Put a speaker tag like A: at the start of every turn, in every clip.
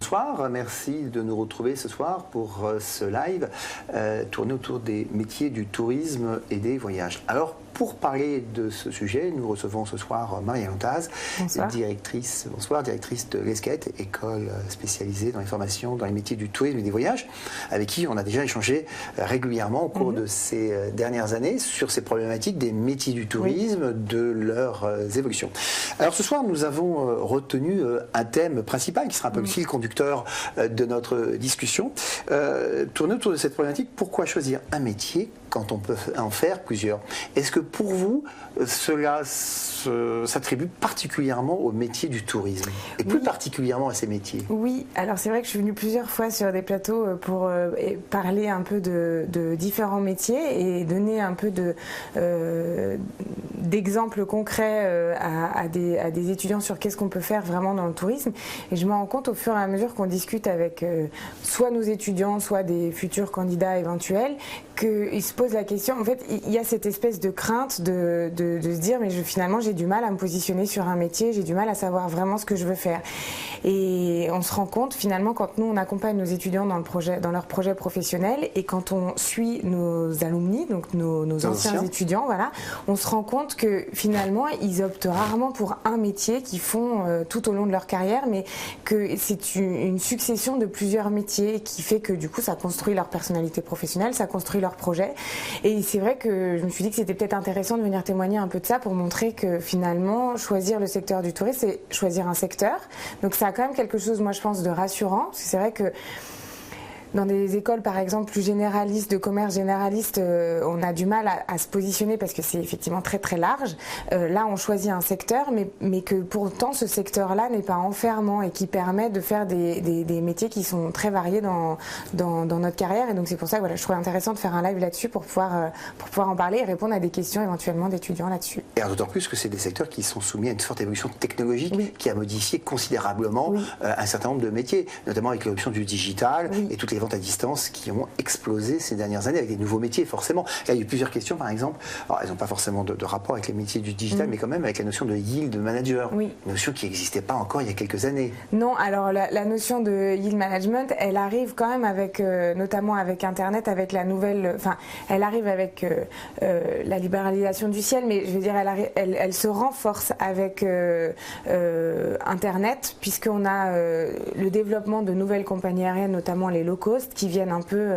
A: Bonsoir, merci de nous retrouver ce soir pour ce live tourné autour des métiers du tourisme et des voyages. Alors, pour parler de ce sujet, nous recevons ce soir Marianne Ontaz, directrice de l'ESCAET, école spécialisée dans les formations dans les métiers du tourisme et des voyages, avec qui on a déjà échangé régulièrement au cours de ces dernières années sur ces problématiques des métiers du tourisme, de leurs évolutions. Alors ce soir, nous avons retenu un thème principal qui sera un peu le fil conducteur de notre discussion, tourné autour de cette problématique. Pourquoi choisir un métier quand on peut en faire plusieurs? Est-ce que pour vous, cela s'attribue particulièrement au métier du tourisme et plus particulièrement à ces métiers? Oui, alors c'est vrai que je suis venue plusieurs fois sur des plateaux pour parler un peu de différents métiers et donner un peu d'exemples concrets à des étudiants sur qu'est-ce qu'on peut faire vraiment dans le tourisme. Et je me rends compte au fur et à mesure qu'on discute avec soit nos étudiants, soit des futurs candidats éventuels, qu'ils se posent la question. En fait, il y a cette espèce de crainte de se dire mais finalement j'ai du mal à me positionner sur un métier, j'ai du mal à savoir vraiment ce que je veux faire. Et on se rend compte finalement quand nous on accompagne nos étudiants dans leur projet professionnel et quand on suit nos alumni, donc nos anciens étudiants, voilà, on se rend compte que finalement ils optent rarement pour un métier qu'ils font tout au long de leur carrière, mais que c'est une succession de plusieurs métiers qui fait que du coup ça construit leur personnalité professionnelle, ça construit leur projet. Et c'est vrai que je me suis dit que c'était peut-être intéressant de venir témoigner un peu de ça pour montrer que finalement choisir le secteur du tourisme, c'est choisir un secteur. Donc ça a quand même quelque chose, moi je pense, de rassurant, parce que c'est vrai que dans des écoles, par exemple, plus généralistes, de commerce généraliste, on a du mal à se positionner parce que c'est effectivement très très large. Là, on choisit un secteur, mais que pourtant ce secteur-là n'est pas enfermant et qui permet de faire des métiers qui sont très variés dans notre carrière. Et donc c'est pour ça que voilà, je trouvais intéressant de faire un live là-dessus pour pouvoir en parler et répondre à des questions éventuellement d'étudiants là-dessus. Et d'autant plus que c'est des secteurs qui sont soumis à une forte évolution technologique qui a modifié considérablement un certain nombre de métiers, notamment avec l'option du digital et toutes les ventes à distance qui ont explosé ces dernières années avec des nouveaux métiers forcément. Là, il y a eu plusieurs questions par exemple. Alors, elles n'ont pas forcément de rapport avec les métiers du digital, mais quand même avec la notion de yield manager, une notion qui n'existait pas encore il y a quelques années. Non, alors la notion de yield management, elle arrive quand même avec, notamment avec Internet, avec la nouvelle, enfin, elle arrive avec la libéralisation du ciel, mais je veux dire, elle se renforce avec Internet, puisqu'on a le développement de nouvelles compagnies aériennes, notamment les low cost, qui viennent un peu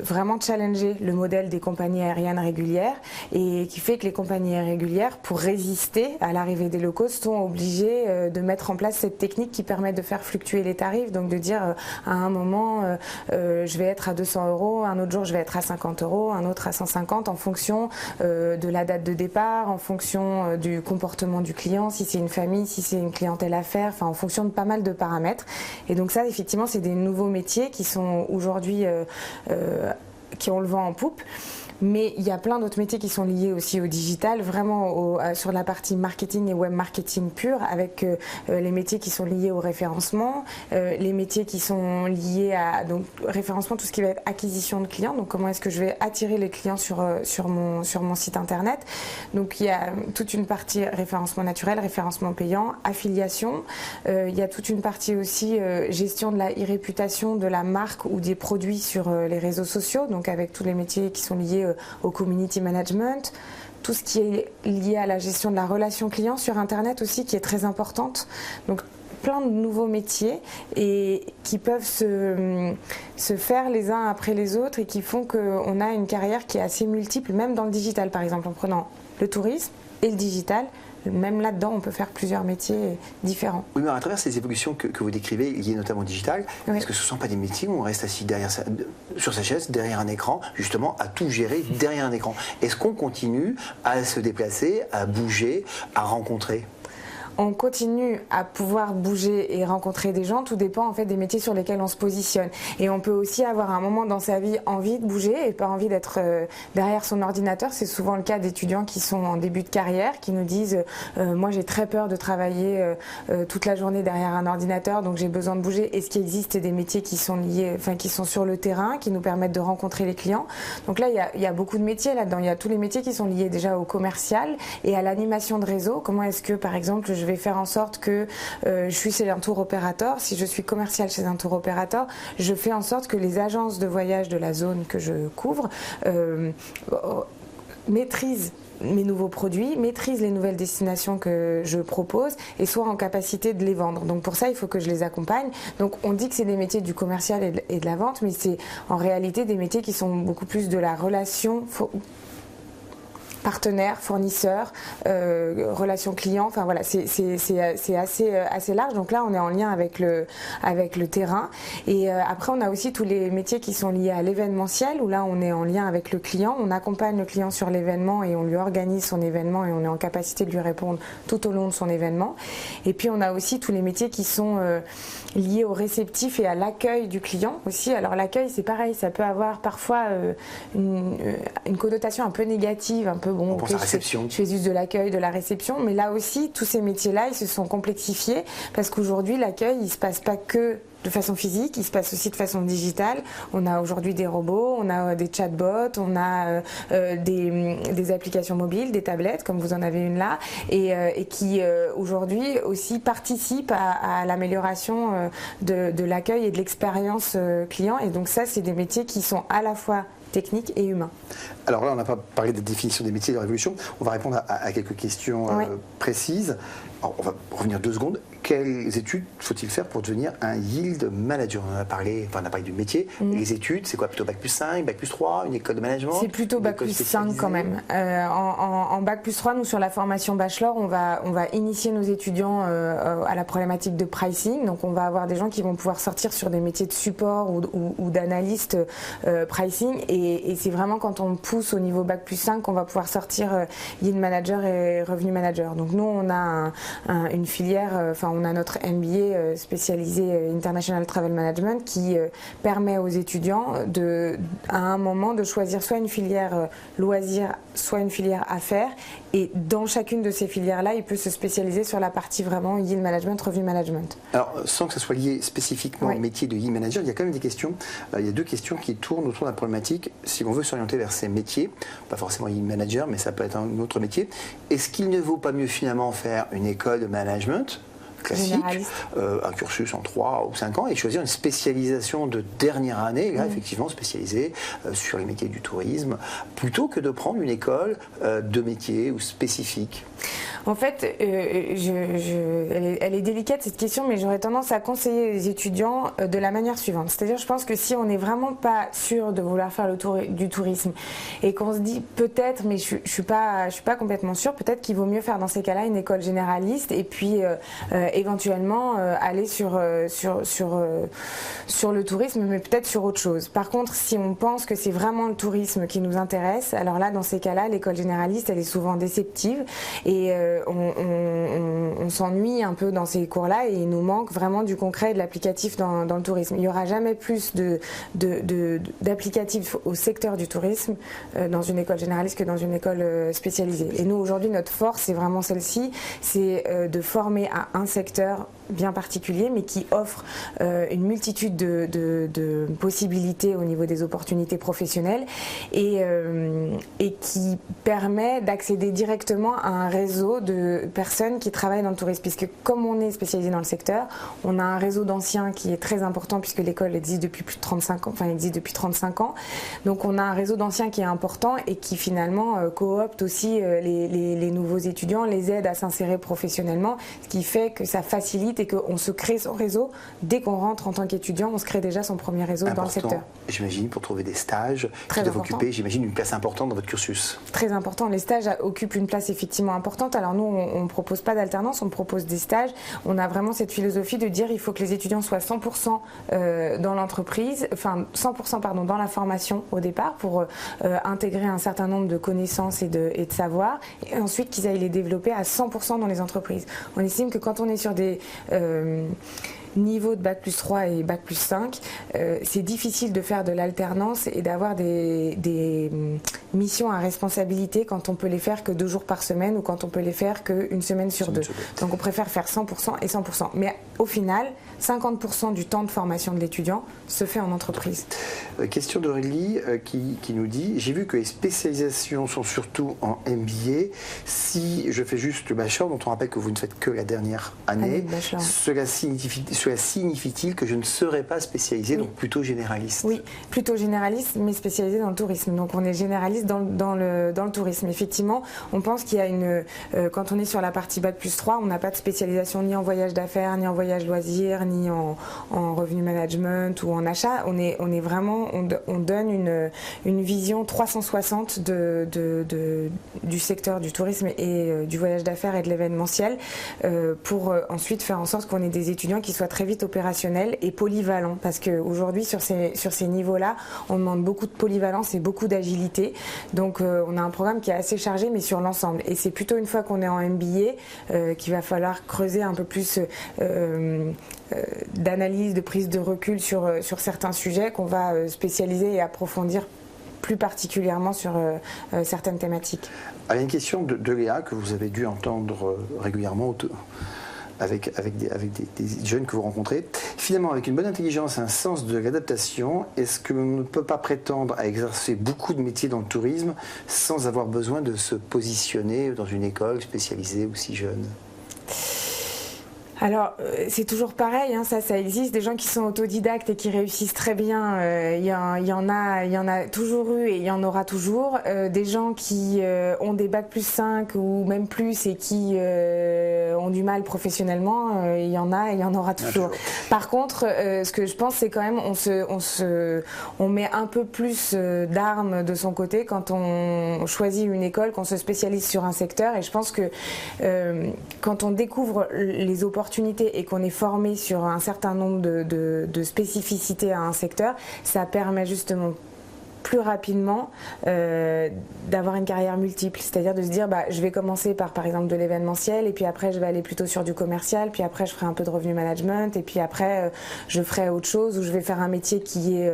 A: vraiment challenger le modèle des compagnies aériennes régulières et qui fait que les compagnies régulières, pour résister à l'arrivée des low cost, sont obligées de mettre en place cette technique qui permet de faire fluctuer les tarifs, donc de dire à un moment je vais être à 200 €, un autre jour je vais être à 50 €, un autre à 150 en fonction de la date de départ, en fonction du comportement du client, si c'est une famille, si c'est une clientèle affaires, enfin en fonction de pas mal de paramètres. Et donc ça effectivement c'est des nouveaux métiers qui sont aujourd'hui qui ont le vent en poupe. Mais il y a plein d'autres métiers qui sont liés aussi au digital, vraiment sur la partie marketing et web marketing pur, avec les métiers qui sont liés au référencement, les métiers qui sont liés à donc référencement, tout ce qui va être acquisition de clients, donc comment est-ce que je vais attirer les clients sur mon site internet. Donc il y a toute une partie référencement naturel, référencement payant, affiliation, il y a toute une partie aussi gestion de la e-réputation de la marque ou des produits sur les réseaux sociaux, donc avec tous les métiers qui sont liés au community management, tout ce qui est lié à la gestion de la relation client sur Internet aussi, qui est très importante. Donc plein de nouveaux métiers et qui peuvent se faire les uns après les autres et qui font qu'on a une carrière qui est assez multiple, même dans le digital par exemple, en prenant le tourisme et le digital. Même là-dedans, on peut faire plusieurs métiers différents. Oui, mais à travers ces évolutions que vous décrivez, liées notamment au digital, est-ce que ce ne sont pas des métiers où on reste assis sur sa chaise, derrière un écran, justement, à tout gérer derrière un écran? Est-ce qu'on continue à se déplacer, à bouger, à rencontrer? On continue à pouvoir bouger et rencontrer des gens, tout dépend en fait des métiers sur lesquels on se positionne. Et on peut aussi avoir un moment dans sa vie envie de bouger et pas envie d'être derrière son ordinateur. C'est souvent le cas d'étudiants qui sont en début de carrière, qui nous disent moi j'ai très peur de travailler toute la journée derrière un ordinateur, donc j'ai besoin de bouger. Et ce qui existe, c'est des métiers qui sont liés, enfin qui sont sur le terrain, qui nous permettent de rencontrer les clients. Donc là, il y a beaucoup de métiers là-dedans. Il y a tous les métiers qui sont liés déjà au commercial et à l'animation de réseau. Comment est-ce que, par exemple, je je vais faire en sorte que je suis chez un tour opérateur. Si je suis commercial chez un tour opérateur, je fais en sorte que les agences de voyage de la zone que je couvre maîtrisent mes nouveaux produits, maîtrisent les nouvelles destinations que je propose et soient en capacité de les vendre. Donc pour ça, il faut que je les accompagne. Donc on dit que c'est des métiers du commercial et de la vente, mais c'est en réalité des métiers qui sont beaucoup plus de la relation partenaires, fournisseurs, relations clients, enfin voilà, c'est assez large. Donc là, on est en lien avec le terrain. Et après, on a aussi tous les métiers qui sont liés à l'événementiel, où là, on est en lien avec le client. On accompagne le client sur l'événement et on lui organise son événement et on est en capacité de lui répondre tout au long de son événement. Et puis, on a aussi tous les métiers qui sont liés au réceptif et à l'accueil du client aussi. Alors l'accueil, c'est pareil, ça peut avoir parfois une connotation un peu négative, un peu bon,
B: on pense à réception.
A: Je fais juste de l'accueil, de la réception, mais là aussi, tous ces métiers-là, ils se sont complexifiés parce qu'aujourd'hui, l'accueil, il ne se passe pas que de façon physique, il se passe aussi de façon digitale. On a aujourd'hui des robots, on a des chatbots, on a des applications mobiles, des tablettes, comme vous en avez une là, et qui aujourd'hui aussi participent à l'amélioration de l'accueil et de l'expérience client. Et donc ça, c'est des métiers qui sont à la fois techniques et humains.
B: Alors là, on n'a pas parlé de définition des métiers de la révolution. On va répondre à quelques questions précises. Alors, on va revenir 2 secondes. Quelles études faut-il faire pour devenir un yield manager? On a parlé du métier. Les études, c'est quoi? Plutôt bac plus 5, bac plus 3, une école de management?
A: C'est plutôt bac plus 5 quand même. En bac plus 3, nous sur la formation bachelor, on va initier nos étudiants à la problématique de pricing. Donc on va avoir des gens qui vont pouvoir sortir sur des métiers de support ou d'analyste pricing. Et c'est vraiment quand on pousse au niveau bac plus 5 qu'on va pouvoir sortir yield manager et revenu manager. Donc nous, on a une filière, on a notre MBA spécialisé International Travel Management qui permet aux étudiants à un moment de choisir soit une filière loisir, soit une filière affaires. Et dans chacune de ces filières-là, il peut se spécialiser sur la partie vraiment yield management, revenu management.
B: Alors, sans que ce soit lié spécifiquement au métier de yield manager, il y a quand même des questions. Il y a 2 questions qui tournent autour de la problématique. Si on veut s'orienter vers ces métiers, pas forcément yield manager, mais ça peut être un autre métier, est-ce qu'il ne vaut pas mieux finalement faire une école de management classique, un cursus en 3 ou 5 ans, et choisir une spécialisation de dernière année, là effectivement spécialisée sur les métiers du tourisme, plutôt que de prendre une école de métier ou spécifique?
A: En fait, elle est délicate cette question, mais j'aurais tendance à conseiller les étudiants de la manière suivante. C'est-à-dire, je pense que si on n'est vraiment pas sûr de vouloir faire du tourisme et qu'on se dit peut-être, mais je suis pas complètement sûre, peut-être qu'il vaut mieux faire dans ces cas-là une école généraliste et puis éventuellement aller sur le tourisme, mais peut-être sur autre chose. Par contre, si on pense que c'est vraiment le tourisme qui nous intéresse, alors là, dans ces cas-là, l'école généraliste, elle est souvent déceptive et on s'ennuie un peu dans ces cours-là et il nous manque vraiment du concret et de l'applicatif dans le tourisme. Il n'y aura jamais plus d'applicatif au secteur du tourisme dans une école généraliste que dans une école spécialisée. Et nous, aujourd'hui, notre force, c'est vraiment celle-ci, c'est de former à un secteur bien particulier, mais qui offre une multitude de possibilités au niveau des opportunités professionnelles et qui permet d'accéder directement à un réseau de personnes qui travaillent dans le tourisme, puisque comme on est spécialisé dans le secteur, on a un réseau d'anciens qui est très important puisque l'école existe depuis plus de 35 ans, enfin existe depuis 35 ans, donc on a un réseau d'anciens qui est important et qui finalement coopte aussi les nouveaux étudiants, les aide à s'insérer professionnellement, ce qui fait que ça facilite et qu'on se crée son réseau dès qu'on rentre en tant qu'étudiant, on se crée déjà son premier réseau dans le secteur.
B: J'imagine pour trouver des stages qui doivent occuper, j'imagine, une place importante dans votre cursus.
A: Très important, les stages occupent une place effectivement importante. Alors nous, on ne propose pas d'alternance, on propose des stages. On a vraiment cette philosophie de dire il faut que les étudiants soient 100% dans l'entreprise, enfin 100% pardon, dans la formation au départ pour intégrer un certain nombre de connaissances et de savoirs, et ensuite qu'ils aillent les développer à 100% dans les entreprises. On estime que quand on est sur niveau de bac plus 3 et bac plus 5, c'est difficile de faire de l'alternance et d'avoir des missions à responsabilité quand on peut les faire que 2 jours par semaine ou quand on peut les faire qu'une semaine sur 2. Donc on préfère faire 100% et 100%. Mais au final, 50% du temps de formation de l'étudiant se fait en entreprise.
B: Question d'Aurélie qui nous dit « J'ai vu que les spécialisations sont surtout en MBA. Si je fais juste le bachelor, dont on rappelle que vous ne faites que la dernière année, cela signifie-t-il que je ne serai pas spécialisé, donc plutôt généraliste ?»
A: Oui, plutôt généraliste, mais spécialisé dans le tourisme. Donc on est généraliste dans le tourisme. Effectivement, on pense qu'il y a une... quand on est sur la partie bac plus 3, on n'a pas de spécialisation ni en voyage d'affaires, ni en voyage loisirs, ni en revenu management ou en achat. On est vraiment, on donne une vision 360 du secteur du tourisme et du voyage d'affaires et de l'événementiel pour ensuite faire en sorte qu'on ait des étudiants qui soient très vite opérationnels et polyvalents, parce qu'aujourd'hui sur ces niveaux-là, on demande beaucoup de polyvalence et beaucoup d'agilité. Donc on a un programme qui est assez chargé, mais sur l'ensemble. Et c'est plutôt une fois qu'on est en MBA qu'il va falloir creuser un peu plus d'analyse, de prise de recul sur certains sujets qu'on va spécialiser et approfondir plus particulièrement sur certaines thématiques.
B: Il y a une question de Léa que vous avez dû entendre régulièrement avec des jeunes que vous rencontrez. Finalement, avec une bonne intelligence et un sens de l'adaptation, est-ce que l'on ne peut pas prétendre à exercer beaucoup de métiers dans le tourisme sans avoir besoin de se positionner dans une école spécialisée aussi jeune ?
A: Alors, c'est toujours pareil, hein, ça existe, des gens qui sont autodidactes et qui réussissent très bien, il y en a toujours eu et il y en aura toujours. Des gens qui ont des bac plus 5 ou même plus et qui ont du mal professionnellement, il y en a et il y en aura toujours. Par contre, ce que je pense, c'est quand même on met un peu plus d'armes de son côté quand on choisit une école, qu'on se spécialise sur un secteur, et je pense que quand on découvre les opportunités et qu'on est formé sur un certain nombre de spécificités à un secteur, ça permet justement plus rapidement d'avoir une carrière multiple, c'est-à-dire de se dire je vais commencer par exemple de l'événementiel et puis après je vais aller plutôt sur du commercial, puis après je ferai un peu de revenu management et puis après je ferai autre chose, ou je vais faire un métier qui est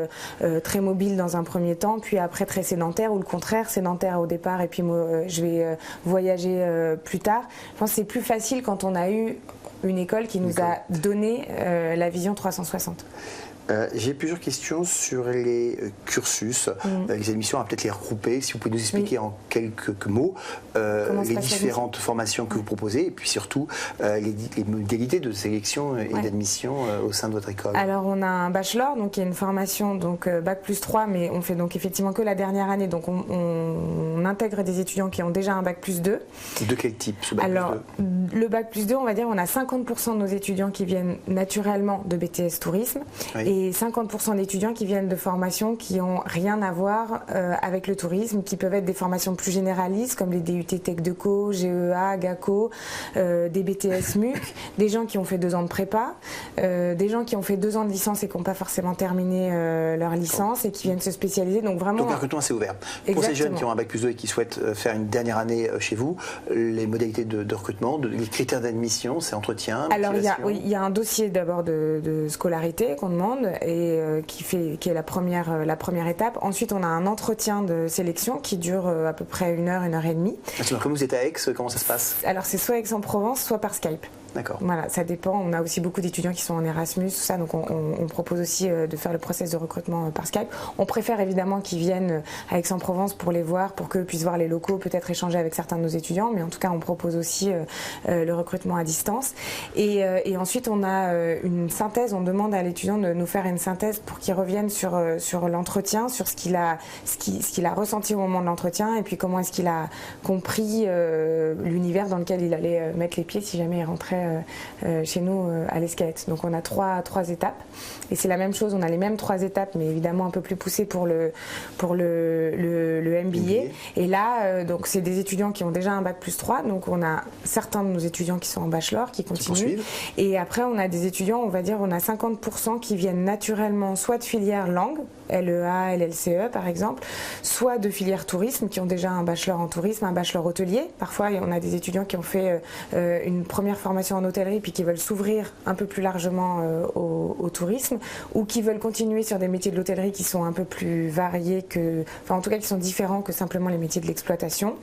A: très mobile dans un premier temps, puis après très sédentaire, ou le contraire, sédentaire au départ et puis je vais voyager plus tard. Je pense que c'est plus facile quand on a eu une école qui nous a donné la vision 360.
B: J'ai plusieurs questions sur les cursus, les admissions, on va peut-être les regrouper. Si vous pouvez nous expliquer en quelques mots les différentes formations que vous proposez et puis surtout les modalités de sélection et d'admission au sein de votre école.
A: Alors on a un bachelor, donc qui est une formation donc bac plus 3, mais on fait donc effectivement que la dernière année, donc on intègre des étudiants qui ont déjà un bac plus 2.
B: De quel type ce bac
A: Alors
B: plus 2?
A: Le bac plus 2, on va dire, on a 50% de nos étudiants qui viennent naturellement de BTS Tourisme. Et 50% d'étudiants qui viennent de formations qui n'ont rien à voir avec le tourisme, qui peuvent être des formations plus généralistes comme les DUT Tech Deco, GEA, GACO, des BTS MUC, des gens qui ont fait 2 ans de prépa, des gens qui ont fait 2 ans de licence et qui n'ont pas forcément terminé leur licence et qui viennent se spécialiser. Donc vraiment.
B: Donc un recrutement assez ouvert. Exactement. Pour ces jeunes qui ont un bac plus 2 et qui souhaitent faire une dernière année chez vous, les modalités de recrutement, les critères d'admission, c'est entretien.
A: Alors il y a un dossier d'abord de scolarité qu'on demande et qui est la première étape. Ensuite, on a un entretien de sélection qui dure à peu près 1 heure, 1 heure et demie.
B: Comme vous êtes à Aix, comment ça se passe?
A: Alors c'est soit Aix-en-Provence, soit par Skype.
B: D'accord.
A: Voilà, ça dépend. On a aussi beaucoup d'étudiants qui sont en Erasmus, tout ça, donc on propose aussi de faire le process de recrutement par Skype. On préfère évidemment qu'ils viennent à Aix-en-Provence pour les voir, pour qu'eux puissent voir les locaux, peut-être échanger avec certains de nos étudiants, mais en tout cas on propose aussi le recrutement à distance. Et ensuite on a une synthèse, on demande à l'étudiant de nous faire une synthèse pour qu'il revienne sur l'entretien, sur ce qu'il a ressenti au moment de l'entretien, et puis comment est-ce qu'il a compris l'univers dans lequel il allait mettre les pieds si jamais il rentrait chez nous à l'Escalette. Donc on a trois étapes et c'est la même chose, on a les mêmes 3 étapes mais évidemment un peu plus poussées pour le MBA. Et là donc c'est des étudiants qui ont déjà un bac plus 3, donc on a certains de nos étudiants qui sont en bachelor qui continuent, et après on a des étudiants, on va dire on a 50% qui viennent viennent naturellement soit de filière langue, LEA, LLCE par exemple, soit de filière tourisme qui ont déjà un bachelor en tourisme, un bachelor hôtelier. Parfois on a des étudiants qui ont fait une première formation en hôtellerie puis qui veulent s'ouvrir un peu plus largement au tourisme, ou qui veulent continuer sur des métiers de l'hôtellerie qui sont un peu plus variés enfin en tout cas qui sont différents que simplement les métiers de l'exploitation.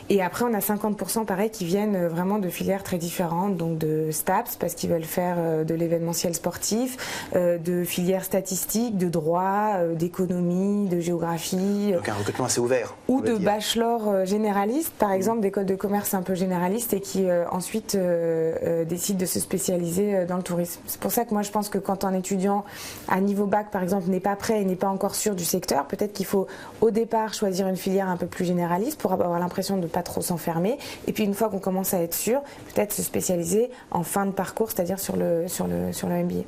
A: Et après, on a 50% pareil qui viennent vraiment de filières très différentes, donc de STAPS parce qu'ils veulent faire de l'événementiel sportif, de filières statistiques, de droit, d'économie, de géographie.
B: Donc un recrutement assez ouvert.
A: Ou de bachelor généraliste, par exemple d'écoles de commerce un peu généralistes et qui ensuite décident de se spécialiser dans le tourisme. C'est pour ça que moi je pense que quand un étudiant à niveau bac par exemple n'est pas prêt et n'est pas encore sûr du secteur, peut-être qu'il faut au départ choisir une filière un peu plus généraliste pour avoir l'impression de pas trop s'enfermer, et puis une fois qu'on commence à être sûr, peut-être se spécialiser en fin de parcours, c'est-à-dire sur le MBA.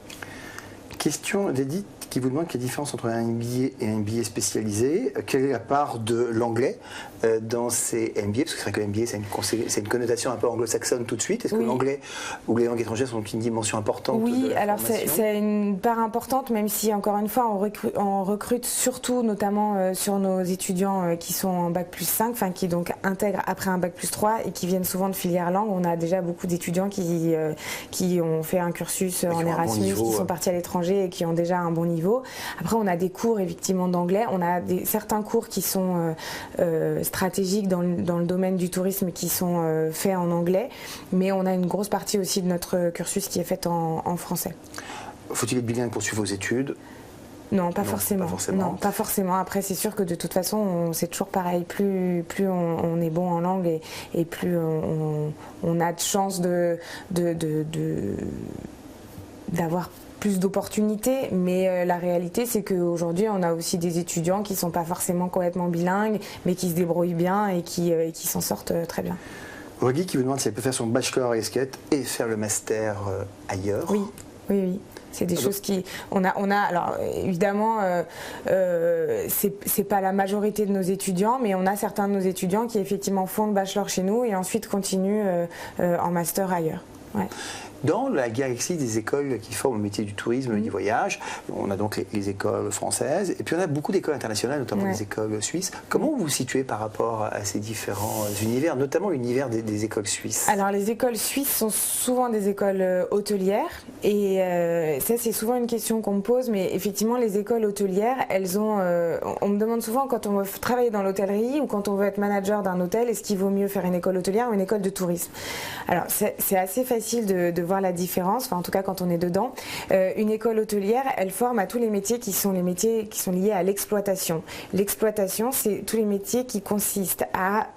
B: Question d'Edith qui vous demande quelle est la différence entre un MBA et un MBA spécialisé. Quelle est la part de l'anglais dans ces MBA? Parce que c'est vrai que le MBA, c'est une connotation un peu anglo-saxonne tout de suite. Est-ce que l'anglais ou les langues étrangères sont une dimension importante?
A: Oui, alors c'est une part importante, même si encore une fois on recrute surtout notamment sur nos étudiants qui sont en bac plus 5, enfin qui donc intègrent après un bac plus 3 et qui viennent souvent de filière langue. On a déjà beaucoup d'étudiants qui ont fait un cursus en Erasmus, qui sont partis à l'étranger et qui ont déjà un bon niveau. Après, on a des cours effectivement d'anglais. On a certains cours qui sont stratégiques dans le domaine du tourisme qui sont faits en anglais, mais on a une grosse partie aussi de notre cursus qui est faite en français.
B: Faut-il être bilingue pour suivre vos études?
A: Non, pas forcément. Non, pas forcément. Après, c'est sûr que de toute façon, c'est toujours pareil. Plus on est bon en langue et plus on a de chances d'avoir plus d'opportunités, mais la réalité c'est qu'aujourd'hui on a aussi des étudiants qui ne sont pas forcément complètement bilingues, mais qui se débrouillent bien et qui s'en sortent très bien.
B: Rogy qui vous demande si elle peut faire son bachelor et skate et faire le master ailleurs.
A: Oui. C'est des choses qui... On a alors évidemment, c'est pas la majorité de nos étudiants, mais on a certains de nos étudiants qui effectivement font le bachelor chez nous et ensuite continuent en master ailleurs. Ouais.
B: Dans la galaxie des écoles qui forment au métier du tourisme et du voyage, on a donc les écoles françaises et puis on a beaucoup d'écoles internationales, notamment des écoles suisses. Comment vous vous situez par rapport à ces différents univers, notamment l'univers des écoles suisses? Alors
A: les écoles suisses sont souvent des écoles hôtelières et ça c'est souvent une question qu'on me pose, mais effectivement les écoles hôtelières, elles ont... on me demande souvent quand on veut travailler dans l'hôtellerie ou quand on veut être manager d'un hôtel, est-ce qu'il vaut mieux faire une école hôtelière ou une école de tourisme? Alors c'est assez facile de voir la différence, enfin en tout cas quand on est dedans. Une école hôtelière, elle forme à tous les métiers qui sont liés à l'exploitation. L'exploitation, c'est tous les métiers qui consistent à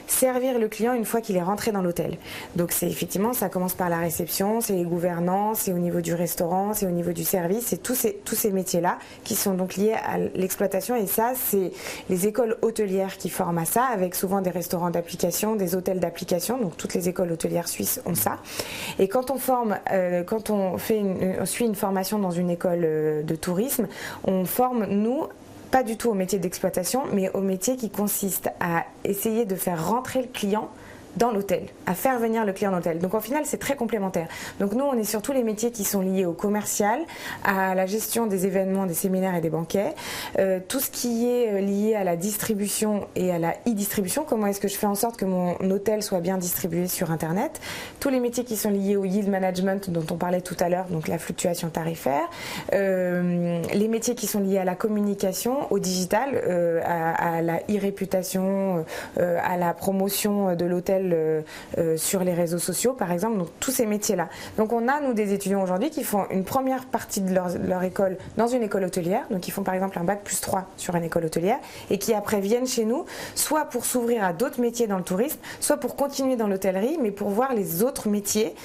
A: servir le client une fois qu'il est rentré dans l'hôtel. Donc c'est effectivement, ça commence par la réception, c'est les gouvernants, c'est au niveau du restaurant, c'est au niveau du service, c'est tous ces métiers-là qui sont donc liés à l'exploitation, et ça c'est les écoles hôtelières qui forment à ça, avec souvent des restaurants d'application, des hôtels d'application, donc toutes les écoles hôtelières suisses ont ça. Et quand on suit une formation dans une école de tourisme, on forme, nous, pas du tout au métier d'exploitation, mais au métier qui consiste à essayer de faire rentrer le client dans l'hôtel, à faire venir le client dans l'hôtel. Donc au final, c'est très complémentaire. Donc nous, on est sur tous les métiers qui sont liés au commercial, à la gestion des événements, des séminaires et des banquets, tout ce qui est lié à la distribution et à la e-distribution, comment est-ce que je fais en sorte que mon hôtel soit bien distribué sur Internet, tous les métiers qui sont liés au yield management dont on parlait tout à l'heure, donc la fluctuation tarifaire, les métiers qui sont liés à la communication, au digital, à la e-réputation, à la promotion de l'hôtel sur les réseaux sociaux par exemple, donc tous ces métiers-là. Donc on a nous des étudiants aujourd'hui qui font une première partie de leur école dans une école hôtelière, donc ils font par exemple un bac plus 3 sur une école hôtelière et qui après viennent chez nous, soit pour s'ouvrir à d'autres métiers dans le tourisme, soit pour continuer dans l'hôtellerie, mais pour voir les autres métiers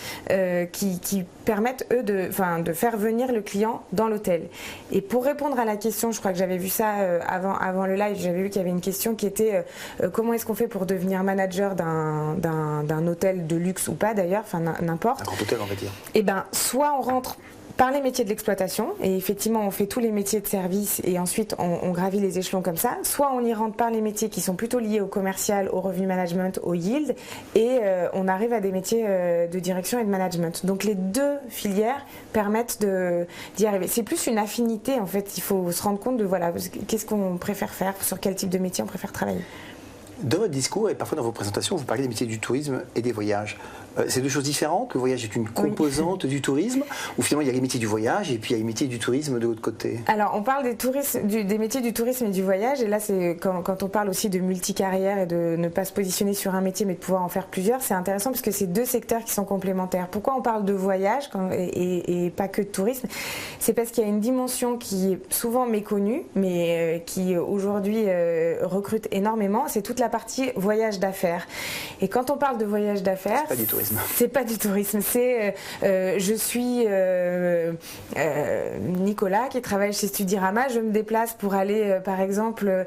A: qui permettent eux de faire venir le client dans l'hôtel. Et pour répondre à la question, je crois que j'avais vu ça avant le live, j'avais vu qu'il y avait une question qui était comment est-ce qu'on fait pour devenir manager d'un hôtel de luxe ou pas d'ailleurs, enfin n'importe.
B: Un grand hôtel on va dire.
A: Et bien soit on rentre par les métiers de l'exploitation, et effectivement on fait tous les métiers de service et ensuite on gravit les échelons comme ça, soit on y rentre par les métiers qui sont plutôt liés au commercial, au revenu management, au yield, et on arrive à des métiers de direction et de management. Donc les deux filières permettent d'y arriver. C'est plus une affinité en fait, il faut se rendre compte de voilà, qu'est-ce qu'on préfère faire, sur quel type de métier on préfère travailler.
B: Dans votre discours et parfois dans vos présentations, vous parlez des métiers du tourisme et des voyages. C'est deux choses différentes? Le voyage est une composante du tourisme? Ou finalement il y a les métiers du voyage et puis il y a les métiers du tourisme de l'autre côté?
A: Alors on parle des métiers du tourisme et du voyage, et là c'est quand on parle aussi de multicarrière et de ne pas se positionner sur un métier mais de pouvoir en faire plusieurs, c'est intéressant parce que c'est deux secteurs qui sont complémentaires. Pourquoi on parle de voyage et pas que de tourisme? C'est parce qu'il y a une dimension qui est souvent méconnue mais qui aujourd'hui recrute énormément, c'est toute la partie voyage d'affaires. Et quand on parle de voyage d'affaires,
B: c'est pas du tourisme.
A: C'est pas du tourisme, c'est je suis Nicolas qui travaille chez Studirama, je me déplace pour aller par exemple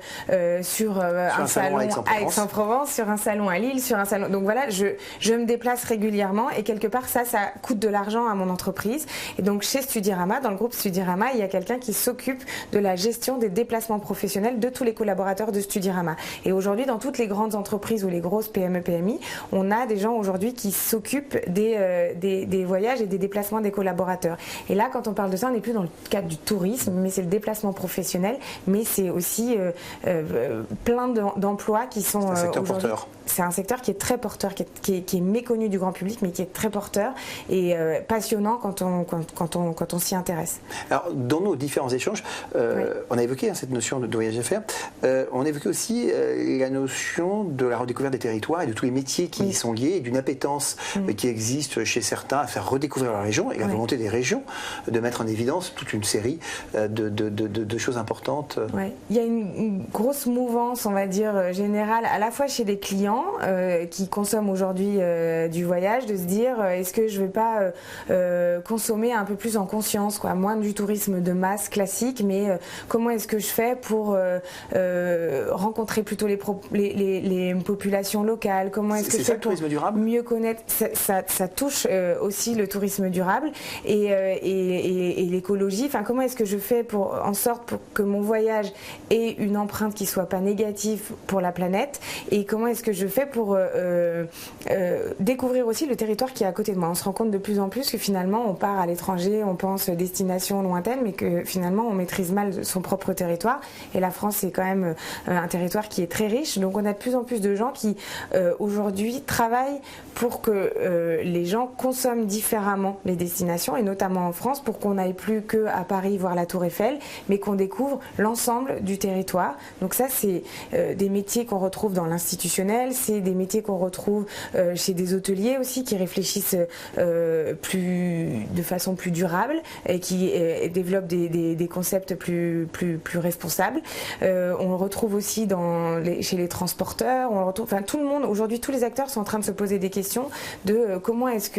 A: sur un salon à Aix-en-Provence, sur un salon à Lille, sur un salon. Donc voilà, je me déplace régulièrement et quelque part ça coûte de l'argent à mon entreprise. Et donc chez Studirama, dans le groupe Studirama, il y a quelqu'un qui s'occupe de la gestion des déplacements professionnels de tous les collaborateurs de Studirama. Et aujourd'hui, dans toutes les grandes entreprises ou les grosses PME, PMI, on a des gens aujourd'hui qui s'occupent des voyages et des déplacements des collaborateurs. Et là, quand on parle de ça, on n'est plus dans le cadre du tourisme, mais c'est le déplacement professionnel, mais c'est aussi plein d'emplois qui sont...
B: C'est un secteur porteur.
A: C'est un secteur qui est très porteur, qui est méconnu du grand public, mais qui est très porteur et passionnant quand on s'y intéresse.
B: Alors, dans nos différents échanges, on a évoqué cette notion de voyage d'affaires. On a évoqué aussi la notion de la redécouverte des territoires et de tous les métiers qui y sont liés, et d'une appétence qui existe chez certains à faire redécouvrir la région, et la volonté des régions de mettre en évidence toute une série de choses importantes.
A: Il y a une grosse mouvance, on va dire, générale, à la fois chez les clients qui consomment aujourd'hui du voyage, de se dire est-ce que je ne vais pas consommer un peu plus en conscience, quoi, moins du tourisme de masse classique, mais comment est-ce que je fais pour rencontrer plutôt les populations locales, comment est-ce que je fais pour mieux connaître, ça touche aussi le tourisme durable et l'écologie, enfin comment est-ce que je fais en sorte pour que mon voyage ait une empreinte qui ne soit pas négative pour la planète, et comment est-ce que je fais pour découvrir aussi le territoire qui est à côté de moi. On se rend compte de plus en plus que finalement on part à l'étranger, on pense destination lointaine, mais que finalement on maîtrise mal son propre territoire, et la France c'est quand même un territoire qui est très riche, donc on a de plus en plus de gens qui aujourd'hui travaillent pour que les gens consomment différemment les destinations, et notamment en France, pour qu'on n'aille plus qu'à Paris voir la Tour Eiffel, mais qu'on découvre l'ensemble du territoire. Donc ça c'est des métiers qu'on retrouve dans l'institutionnel, c'est des métiers qu'on retrouve chez des hôteliers aussi qui réfléchissent de façon plus durable et qui développent des concepts plus responsables. On le retrouve aussi chez les transporteurs, on le retrouve, enfin tout le monde, aujourd'hui tous les acteurs sont en train de se poser des questions de comment est-ce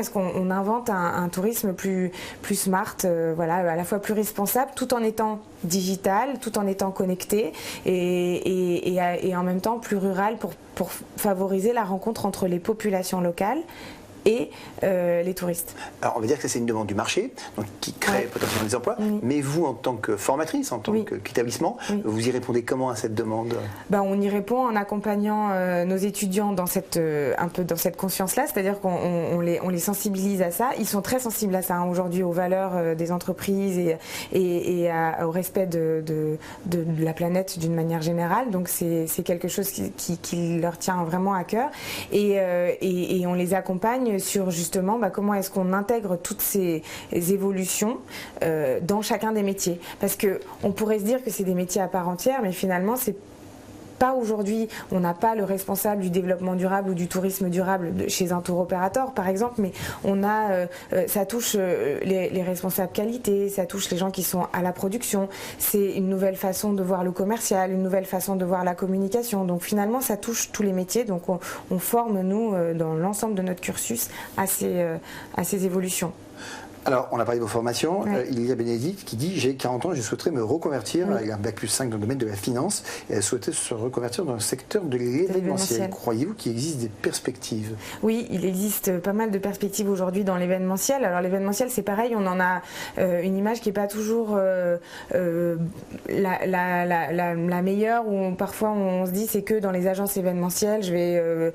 A: qu'on invente un tourisme plus smart, voilà, à la fois plus responsable tout en étant digital, tout en étant connecté et en même temps plus rural pour favoriser la rencontre entre les populations locales et les touristes.
B: Alors on va dire que ça c'est une demande du marché, donc qui crée potentiellement des emplois, mais vous en tant que formatrice, en tant qu'établissement, vous y répondez comment à cette demande? On
A: y répond en accompagnant nos étudiants dans un peu dans cette conscience-là, c'est-à-dire qu'on les sensibilise à ça. Ils sont très sensibles à ça aujourd'hui, aux valeurs des entreprises et au respect de la planète d'une manière générale, donc c'est quelque chose qui leur tient vraiment à cœur, et on les accompagne sur justement comment est-ce qu'on intègre toutes ces évolutions dans chacun des métiers. Parce qu'on pourrait se dire que c'est des métiers à part entière, mais finalement c'est pas aujourd'hui, on n'a pas le responsable du développement durable ou du tourisme durable chez un tour opérateur par exemple, mais on a, ça touche les responsables qualité, ça touche les gens qui sont à la production, c'est une nouvelle façon de voir le commercial, une nouvelle façon de voir la communication, donc finalement ça touche tous les métiers, donc on forme nous dans l'ensemble de notre cursus à ces évolutions.
B: Alors, on a parlé de vos formations. Il y a Bénédicte qui dit « J'ai 40 ans, je souhaiterais me reconvertir avec un bac+5 dans le domaine de la finance et elle souhaitait se reconvertir dans le secteur de l'événementiel. Croyez-vous qu'il existe des perspectives ?»
A: Oui, il existe pas mal de perspectives aujourd'hui dans l'événementiel. Alors l'événementiel, c'est pareil, on en a une image qui n'est pas toujours la meilleure, où parfois on se dit c'est que dans les agences événementielles, je vais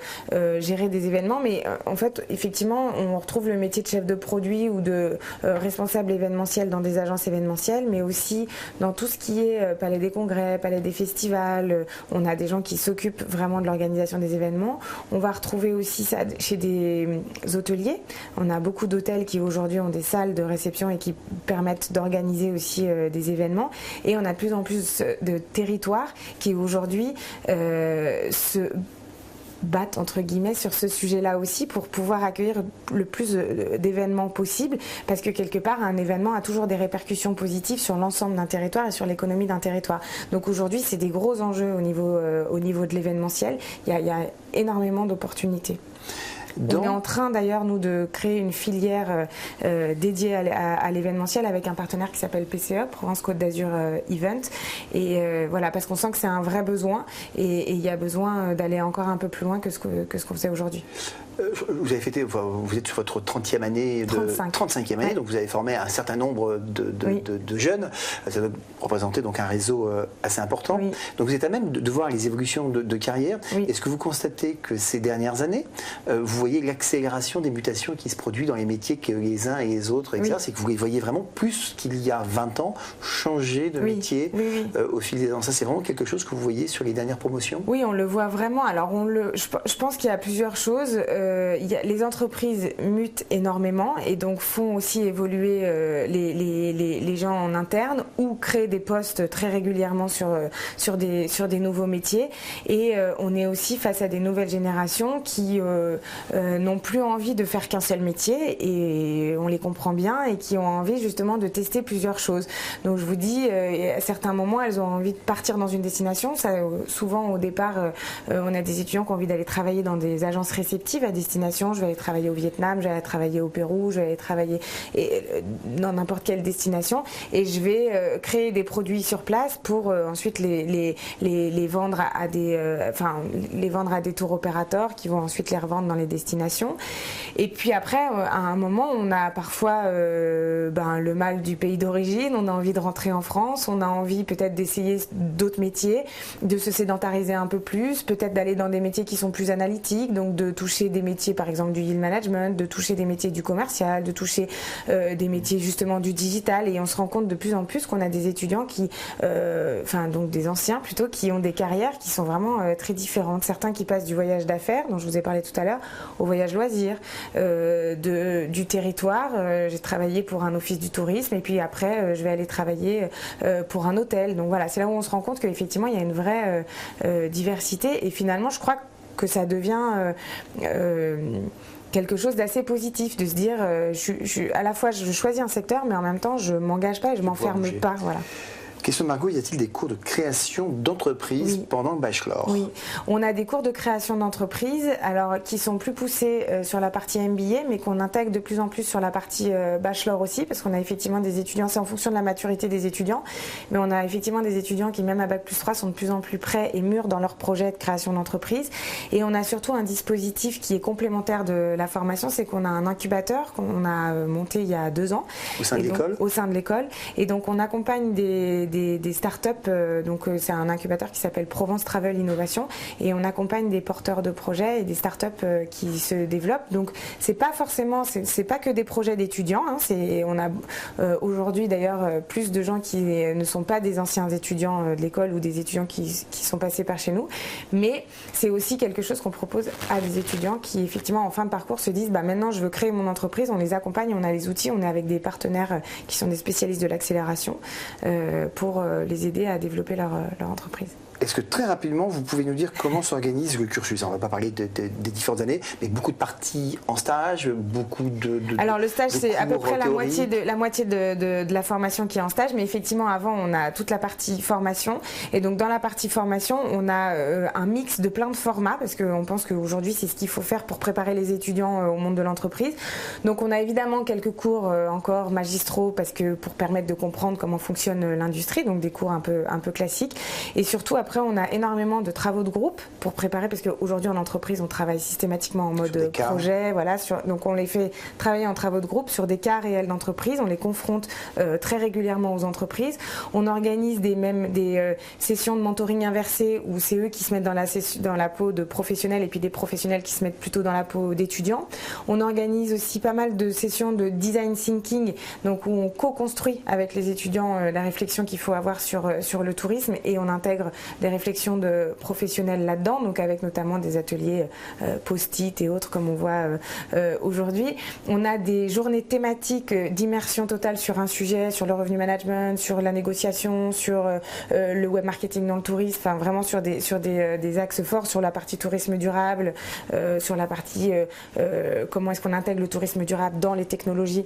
A: gérer des événements, mais en fait, effectivement, on retrouve le métier de chef de produit ou de responsable événementiel dans des agences événementielles, mais aussi dans tout ce qui est palais des congrès, palais des festivals. On a des gens qui s'occupent vraiment de l'organisation des événements. On va retrouver aussi ça chez des hôteliers. On a beaucoup d'hôtels qui aujourd'hui ont des salles de réception et qui permettent d'organiser aussi des événements. Et on a de plus en plus de territoires qui aujourd'hui se battent entre guillemets sur ce sujet-là aussi pour pouvoir accueillir le plus d'événements possible, parce que quelque part un événement a toujours des répercussions positives sur l'ensemble d'un territoire et sur l'économie d'un territoire. Donc aujourd'hui c'est des gros enjeux au niveau de l'événementiel. Il y a énormément d'opportunités. On est en train d'ailleurs, nous, de créer une filière dédiée à l'événementiel avec un partenaire qui s'appelle PCE, Provence Côte d'Azur Event. Et voilà, parce qu'on sent que c'est un vrai besoin et il y a besoin d'aller encore un peu plus loin que ce qu'on faisait aujourd'hui.
B: Vous avez fêté, vous êtes sur votre 30e année, 35e année, donc vous avez formé un certain nombre de jeunes. Ça doit représenter donc un réseau assez important. Oui. Donc vous êtes à même de voir les évolutions de carrière. Oui. Est-ce que vous constatez que ces dernières années, vous voyez l'accélération des mutations qui se produit dans les métiers que les uns et les autres, etc. Oui. C'est que vous les voyez vraiment plus qu'il y a 20 ans changer de métier au fil des ans. Ça, c'est vraiment quelque chose que vous voyez sur les dernières promotions? Oui,
A: on le voit vraiment. Alors, je pense qu'il y a plusieurs choses. Les entreprises mutent énormément et donc font aussi évoluer les gens en interne ou créent des postes très régulièrement sur des nouveaux métiers. Et on est aussi face à des nouvelles générations qui n'ont plus envie de faire qu'un seul métier, et on les comprend bien, et qui ont envie justement de tester plusieurs choses. Donc je vous dis, à certains moments, elles ont envie de partir dans une destination. Ça, souvent au départ, on a des étudiants qui ont envie d'aller travailler dans des agences réceptives à destination. Je vais aller travailler au Vietnam, je vais aller travailler au Pérou, je vais aller travailler dans n'importe quelle destination, et je vais créer des produits sur place pour ensuite les vendre à des tour opérateurs qui vont ensuite les revendre dans les destinations. Et puis après, à un moment, on a parfois le mal du pays d'origine, on a envie de rentrer en France, on a envie peut-être d'essayer d'autres métiers, de se sédentariser un peu plus, peut-être d'aller dans des métiers qui sont plus analytiques, donc de toucher des métiers par exemple du yield management, de toucher des métiers du commercial, de toucher des métiers justement du digital. Et on se rend compte de plus en plus qu'on a des étudiants donc des anciens plutôt, qui ont des carrières qui sont vraiment très différentes. Certains qui passent du voyage d'affaires, dont je vous ai parlé tout à l'heure, au voyage loisir, du territoire. J'ai travaillé pour un office du tourisme, et puis après je vais aller travailler pour un hôtel. Donc voilà, c'est là où on se rend compte qu'effectivement il y a une vraie diversité, et finalement je crois que ça devient quelque chose d'assez positif, de se dire à la fois je choisis un secteur, mais en même temps je m'engage pas et je m'enferme pas. Voilà.
B: Question de Margot, y a-t-il des cours de création d'entreprise pendant le bachelor?
A: Oui, on a des cours de création d'entreprise, alors qui sont plus poussés sur la partie MBA, mais qu'on intègre de plus en plus sur la partie bachelor aussi, parce qu'on a effectivement des étudiants, c'est en fonction de la maturité des étudiants, mais on a effectivement des étudiants qui, même à Bac+3, sont de plus en plus prêts et mûrs dans leur projet de création d'entreprise. Et on a surtout un dispositif qui est complémentaire de la formation, c'est qu'on a un incubateur qu'on a monté il y a 2 ans.
B: Au sein de l'école?
A: Au sein de l'école. Et donc on accompagne des startups, donc c'est un incubateur qui s'appelle Provence Travel Innovation, et on accompagne des porteurs de projets et des startups qui se développent. Donc c'est pas forcément, c'est pas que des projets d'étudiants, hein, on a aujourd'hui d'ailleurs plus de gens qui ne sont pas des anciens étudiants de l'école ou des étudiants qui sont passés par chez nous, mais c'est aussi quelque chose qu'on propose à des étudiants qui effectivement en fin de parcours se disent maintenant je veux créer mon entreprise. On les accompagne, on a les outils, on est avec des partenaires qui sont des spécialistes de l'accélération pour les aider à développer leur entreprise.
B: Est-ce que très rapidement, vous pouvez nous dire comment s'organise le cursus? On ne va pas parler des différentes années, mais beaucoup de parties en stage, beaucoup de
A: Alors le stage, c'est à peu près la moitié
B: théoriques.
A: de la formation qui est en stage, mais effectivement avant on a toute la partie formation, et donc dans la partie formation on a un mix de plein de formats, parce qu'on pense qu'aujourd'hui c'est ce qu'il faut faire pour préparer les étudiants au monde de l'entreprise. Donc on a évidemment quelques cours encore magistraux, parce que pour permettre de comprendre comment fonctionne l'industrie, donc des cours un peu classiques, et surtout après on a énormément de travaux de groupe pour préparer, parce qu'aujourd'hui en entreprise on travaille systématiquement en mode projet, voilà, donc on les fait travailler en travaux de groupe sur des cas réels d'entreprise, on les confronte très régulièrement aux entreprises, on organise des sessions de mentoring inversé où c'est eux qui se mettent dans la peau de professionnels et puis des professionnels qui se mettent plutôt dans la peau d'étudiants. On organise aussi pas mal de sessions de design thinking, donc où on co-construit avec les étudiants la réflexion qu'il faut avoir sur le tourisme, et on intègre des réflexions de professionnels là-dedans, donc avec notamment des ateliers post-it et autres comme on voit aujourd'hui. On a des journées thématiques d'immersion totale sur un sujet, sur le revenu management, sur la négociation, sur le web marketing dans le tourisme, enfin vraiment sur des axes forts, sur la partie tourisme durable, sur la partie comment est-ce qu'on intègre le tourisme durable dans les technologies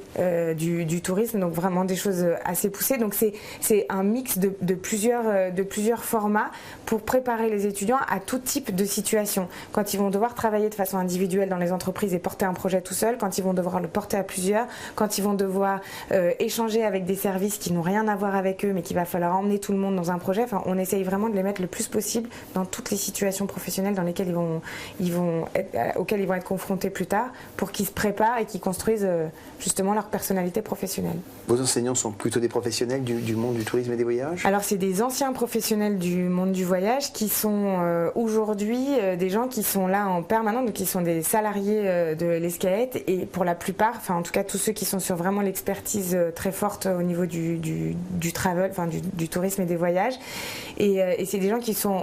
A: du tourisme, donc vraiment des choses assez poussées. Donc c'est un mix de plusieurs formats pour préparer les étudiants à tout type de situation. Quand ils vont devoir travailler de façon individuelle dans les entreprises et porter un projet tout seul, quand ils vont devoir le porter à plusieurs, quand ils vont devoir échanger avec des services qui n'ont rien à voir avec eux mais qu'il va falloir emmener tout le monde dans un projet. Enfin, on essaye vraiment de les mettre le plus possible dans toutes les situations professionnelles dans lesquelles auxquelles ils vont être confrontés plus tard, pour qu'ils se préparent et qu'ils construisent justement leur personnalité professionnelle.
B: Vos enseignants sont plutôt des professionnels du monde du tourisme et des voyages?
A: Alors c'est des anciens professionnels du monde du voyage qui sont aujourd'hui des gens qui sont là en permanence, donc qui sont des salariés de l'Escaët, et pour la plupart, enfin en tout cas tous ceux qui sont sur vraiment l'expertise très forte au niveau du travel, enfin du tourisme et des voyages, et c'est des gens qui sont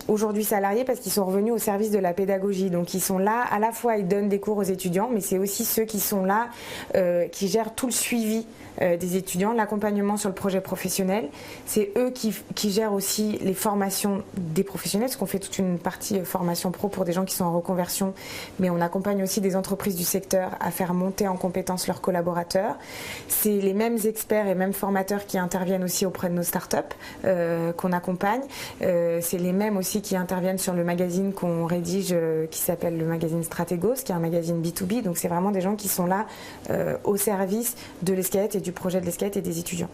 A: aujourd'hui salariés parce qu'ils sont revenus au service de la pédagogie, donc ils sont là, à la fois ils donnent des cours aux étudiants, mais c'est aussi ceux qui sont là qui gèrent tout le suivi des étudiants, l'accompagnement sur le projet professionnel. C'est eux qui gèrent aussi les formations des professionnels, parce qu'on fait toute une partie formation pro pour des gens qui sont en reconversion, mais on accompagne aussi des entreprises du secteur à faire monter en compétences leurs collaborateurs. C'est les mêmes experts et mêmes formateurs qui interviennent aussi auprès de nos startups qu'on accompagne. C'est les mêmes aussi qui interviennent sur le magazine qu'on rédige qui s'appelle le magazine Stratégos, qui est un magazine B2B. Donc c'est vraiment des gens qui sont là au service de l'Escaët et du projet de l'Escaët et des étudiants.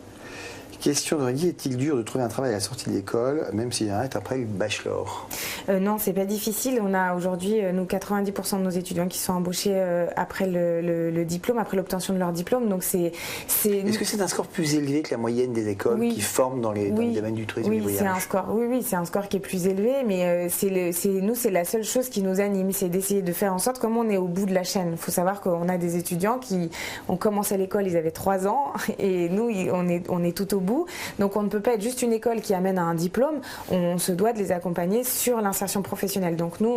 B: Question d'Aurélie, est-il dur de trouver un travail à la sortie de l'école, même s'il arrête après le bachelor?
A: Non, c'est pas difficile. On a aujourd'hui, nous, 90% de nos étudiants qui sont embauchés après le diplôme, après l'obtention de leur diplôme. Donc Est-ce
B: que c'est un score plus élevé que la moyenne des écoles qui forment dans le domaine du tourisme et du voyage?
A: Oui, c'est un score qui est plus élevé, mais nous, c'est la seule chose qui nous anime, c'est d'essayer de faire en sorte, comme on est au bout de la chaîne. Il faut savoir qu'on a des étudiants qui ont commencé à l'école, ils avaient 3 ans, et nous, on est tout au bout. Donc on ne peut pas être juste une école qui amène à un diplôme, on se doit de les accompagner sur l'insertion professionnelle. Donc nous,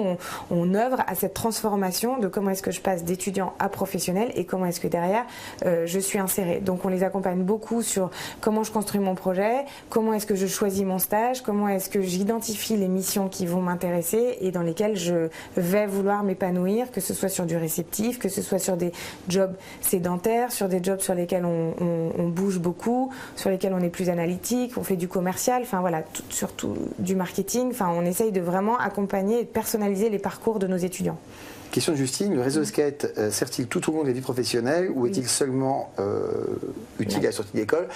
A: on œuvre à cette transformation de comment est-ce que je passe d'étudiant à professionnel et comment est-ce que derrière je suis insérée. Donc on les accompagne beaucoup sur comment je construis mon projet, comment est-ce que je choisis mon stage, comment est-ce que j'identifie les missions qui vont m'intéresser et dans lesquelles je vais vouloir m'épanouir, que ce soit sur du réceptif, que ce soit sur des jobs sédentaires, sur des jobs sur lesquels on bouge beaucoup, sur lesquels on est plus analytique, on fait du commercial, enfin voilà, surtout du marketing. Enfin, on essaye de vraiment accompagner et de personnaliser les parcours de nos étudiants.
B: Question de Justine, le réseau Escaët sert-il tout au long de la vie professionnelle ou est-il seulement utile à la sortie d'école?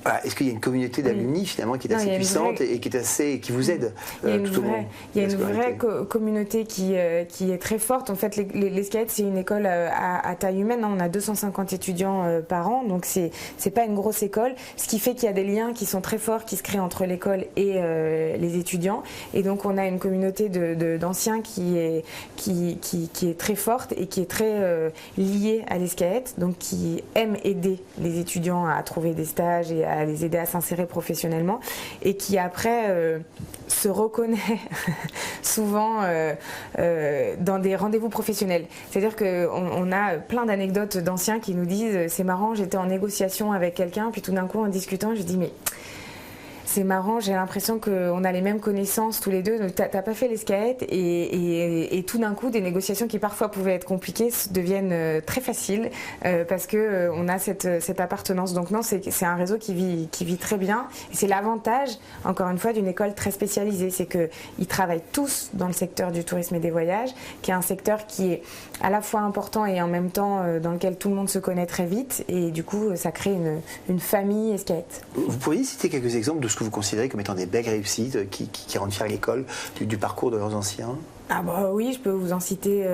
B: Voilà, est-ce qu'il y a une communauté d'alumni finalement qui est assez puissante et qui vous aide tout au long?
A: Il y a une vraie communauté qui est très forte. En fait, l'Escaët, c'est une école à taille humaine. On a 250 étudiants par an, donc c'est pas une grosse école. Ce qui fait qu'il y a des liens qui sont très forts qui se créent entre l'école et les étudiants. Et donc on a une communauté d'anciens qui est très forte et qui est très liée à l'Escaët, donc qui aime aider les étudiants à trouver des stages et à les aider à s'insérer professionnellement, et qui après se reconnaît souvent dans des rendez-vous professionnels. C'est-à-dire qu'on a plein d'anecdotes d'anciens qui nous disent « c'est marrant, j'étais en négociation avec quelqu'un, puis tout d'un coup en discutant, je dis mais c'est marrant, j'ai l'impression qu'on a les mêmes connaissances tous les deux. Donc t'as pas fait l'ESCAET et tout d'un coup, des négociations qui parfois pouvaient être compliquées deviennent très faciles parce que on a cette appartenance. Donc non, c'est un réseau qui vit très bien. Et c'est l'avantage, encore une fois, d'une école très spécialisée, c'est qu'ils travaillent tous dans le secteur du tourisme et des voyages, qui est un secteur qui est à la fois important et en même temps dans lequel tout le monde se connaît très vite. Et du coup, ça crée une famille ESCAET.
B: Vous pourriez citer quelques exemples de ce que vous considérez comme étant des belles réussites qui rendent fière l'école du parcours de leurs anciens?
A: Ah bah oui, je peux vous en citer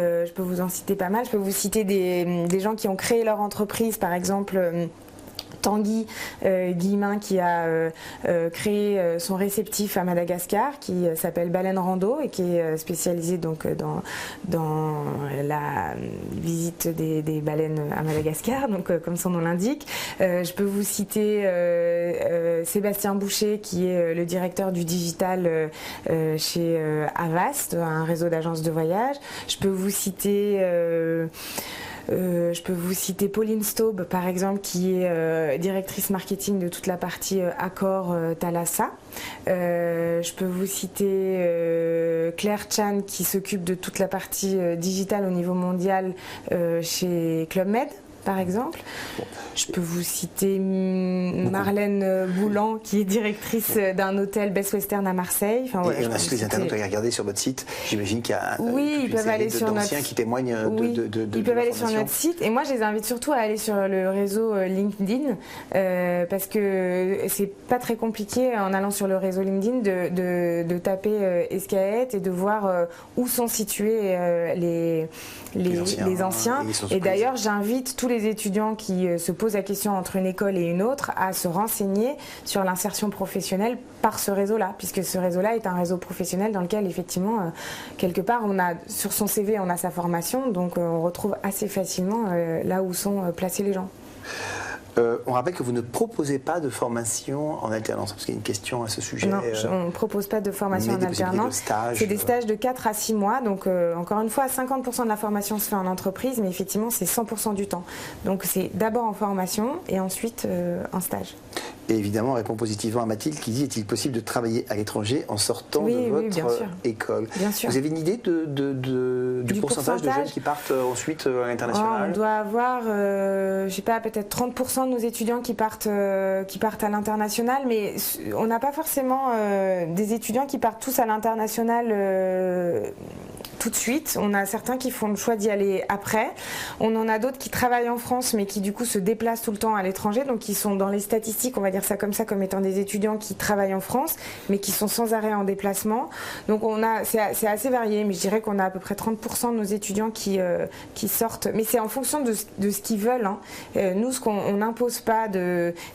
A: pas mal. Je peux vous citer des gens qui ont créé leur entreprise, par exemple. Tanguy Guillemin qui a créé son réceptif à Madagascar qui s'appelle Baleine Rando et qui est spécialisé donc dans la visite des baleines à Madagascar, donc comme son nom l'indique. Je peux vous citer Sébastien Boucher qui est le directeur du digital chez Avast, un réseau d'agences de voyage. Je peux vous citer Pauline Staub, par exemple, qui est directrice marketing de toute la partie Accor Thalassa. Je peux vous citer Claire Chan, qui s'occupe de toute la partie digitale au niveau mondial chez Club Med, par exemple. Je peux vous citer Marlène Boulan, qui est directrice d'un hôtel Best Western à Marseille. Enfin, voilà,
B: et on a les internautes à regarder sur votre site. J'imagine qu'il y a
A: ils peuvent aller sur notre
B: qui témoignent
A: ils peuvent aller sur notre site. Et moi, je les invite surtout à aller sur le réseau LinkedIn parce que c'est pas très compliqué en allant sur le réseau LinkedIn de taper ESCAET et de voir où sont situés les anciens. Et d'ailleurs, j'invite tous les étudiants qui se posent la question entre une école et une autre à se renseigner sur l'insertion professionnelle par ce réseau-là, puisque ce réseau-là est un réseau professionnel dans lequel effectivement, quelque part, on a sur son CV, on a sa formation, donc on retrouve assez facilement là où sont placés les gens.
B: On rappelle que vous ne proposez pas de formation en alternance, parce qu'il y a une question à ce sujet.
A: Non, on ne propose pas de formation en alternance. C'est des stages de 4 à 6 mois. Donc, encore une fois, 50% de la formation se fait en entreprise, mais effectivement, c'est 100% du temps. Donc, c'est d'abord en formation et ensuite en stage.
B: Et évidemment, on répond positivement à Mathilde qui dit: est-il possible de travailler à l'étranger en sortant de votre école?
A: Bien sûr.
B: Vous avez une idée du pourcentage de jeunes qui partent ensuite à l'international?
A: On doit avoir, je sais pas, peut-être 30% de nos étudiants qui partent à l'international, mais on n'a pas forcément des étudiants qui partent tous à l'international tout de suite. On a certains qui font le choix d'y aller après. On en a d'autres qui travaillent en France mais qui du coup se déplacent tout le temps à l'étranger, donc qui sont dans les statistiques, on va dire ça comme ça, comme étant des étudiants qui travaillent en France mais qui sont sans arrêt en déplacement. Donc c'est assez varié, mais je dirais qu'on a à peu près 30% de nos étudiants qui sortent, mais c'est en fonction de ce qu'ils veulent, hein. Nous, on n'impose pas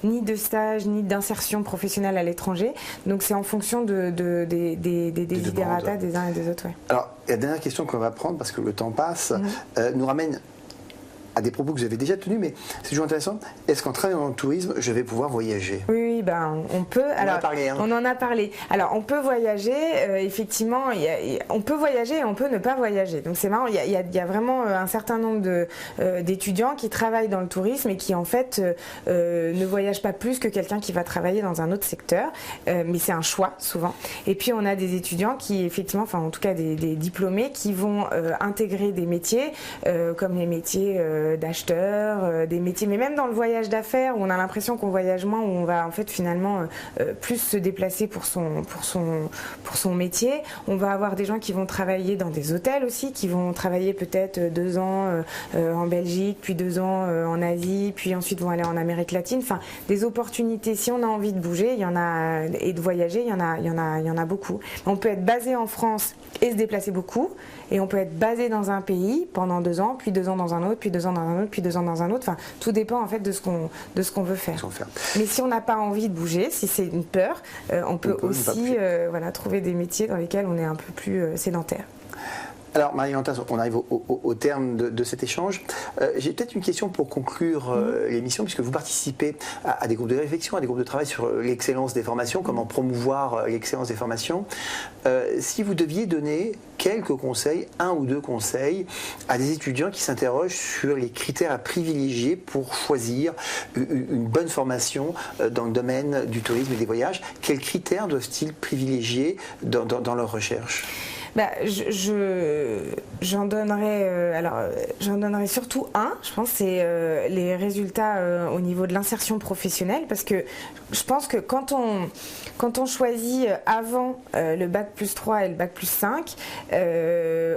A: ni de stage ni d'insertion professionnelle à l'étranger, donc c'est en fonction des desiderata des uns et des autres. Ouais.
B: Alors, la dernière question qu'on va prendre, parce que le temps passe, nous ramène à des propos que vous avez déjà tenus, mais c'est toujours intéressant. Est-ce qu'en travaillant dans le tourisme, je vais pouvoir voyager?
A: Oui, on peut. On en a parlé. Alors, on peut voyager, effectivement, on peut voyager et on peut ne pas voyager. Donc, c'est marrant, il y a vraiment un certain nombre d'étudiants qui travaillent dans le tourisme et qui, en fait, ne voyagent pas plus que quelqu'un qui va travailler dans un autre secteur. Mais c'est un choix, souvent. Et puis, on a des étudiants qui, effectivement, enfin, en tout cas, des diplômés qui vont intégrer des métiers, comme les métiers d'acheteurs, des métiers, mais même dans le voyage d'affaires où on a l'impression qu'on voyage moins, où on va en fait finalement plus se déplacer pour son métier. On va avoir des gens qui vont travailler dans des hôtels aussi, qui vont travailler peut-être 2 ans en Belgique, puis 2 ans en Asie, puis ensuite vont aller en Amérique latine. Enfin, des opportunités. Si on a envie de bouger, il y en a, et de voyager, il y en a beaucoup. On peut être basé en France et se déplacer beaucoup, et on peut être basé dans un pays pendant 2 ans, puis 2 ans dans un autre, puis 2 ans dans un autre, puis 2 ans dans un autre. Enfin, tout dépend en fait de ce qu'on veut faire. Mais si on n'a pas envie de bouger, si c'est une peur, on peut aussi trouver des métiers dans lesquels on est un peu plus sédentaire.
B: Alors Marie-Valentin, on arrive au terme de cet échange. J'ai peut-être une question pour conclure l'émission, puisque vous participez à des groupes de réflexion, à des groupes de travail sur l'excellence des formations, comment promouvoir l'excellence des formations. Si vous deviez donner quelques conseils, 1 ou 2 conseils, à des étudiants qui s'interrogent sur les critères à privilégier pour choisir une bonne formation dans le domaine du tourisme et des voyages, quels critères doivent-ils privilégier dans leur recherche ?
A: J'en donnerai surtout un, je pense, c'est les résultats au niveau de l'insertion professionnelle, parce que je pense que quand on choisit avant le bac+3 et le bac+5,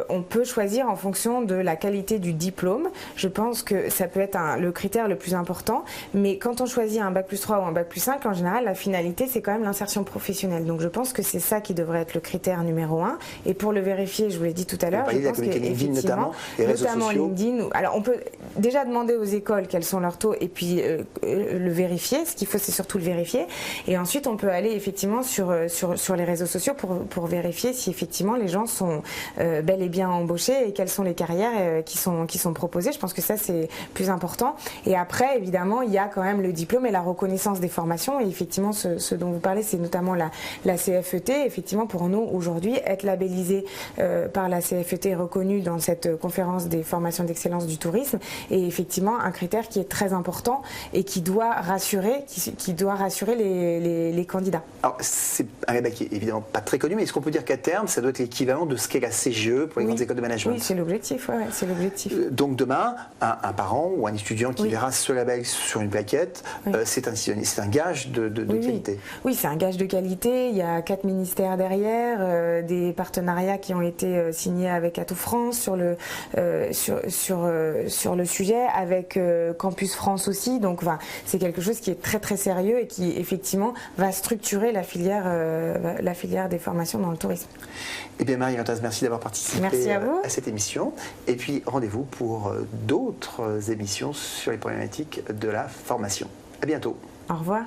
A: on peut choisir en fonction de la qualité du diplôme. Je pense que ça peut être le critère le plus important, mais quand on choisit un bac+3 ou un bac+5, en général, la finalité, c'est quand même l'insertion professionnelle. Donc je pense que c'est ça qui devrait être le critère numéro 1. Et pour le vérifier, je vous l'ai dit tout à l'heure, je pense qu'effectivement, notamment LinkedIn, alors on peut déjà demander aux écoles quels sont leurs taux et puis le vérifier. Ce qu'il faut, c'est surtout le vérifier. Et ensuite, on peut aller effectivement sur les réseaux sociaux pour vérifier si effectivement les gens sont bel et bien embauchés et quelles sont les carrières qui sont proposées. Je pense que ça, c'est plus important. Et après, évidemment, il y a quand même le diplôme et la reconnaissance des formations. Et effectivement, ce dont vous parlez, c'est notamment la CFET. Effectivement, pour nous, aujourd'hui, être labellisé par la CFET, reconnue dans cette conférence des formations d'excellence du tourisme, et effectivement un critère qui est très important et qui doit rassurer, les candidats. Alors
B: c'est un débat qui est évidemment pas très connu, mais est-ce qu'on peut dire qu'à terme ça doit être l'équivalent de ce qu'est la CGE pour les grandes écoles de management?
A: Oui, c'est l'objectif. Ouais, c'est l'objectif.
B: Donc demain, un parent ou un étudiant qui verra ce label sur une plaquette, c'est un gage de qualité.
A: Oui, c'est un gage de qualité. Il y a 4 ministères derrière, des partenariats qui ont été signés avec Atout France sur le sujet, avec Campus France aussi. Donc c'est quelque chose qui est très très sérieux et qui effectivement va structurer la filière des formations dans le tourisme.
B: Eh bien Marie-Valentin, merci d'avoir participé à cette émission. Et puis rendez-vous pour d'autres émissions sur les problématiques de la formation. À bientôt.
A: Au revoir.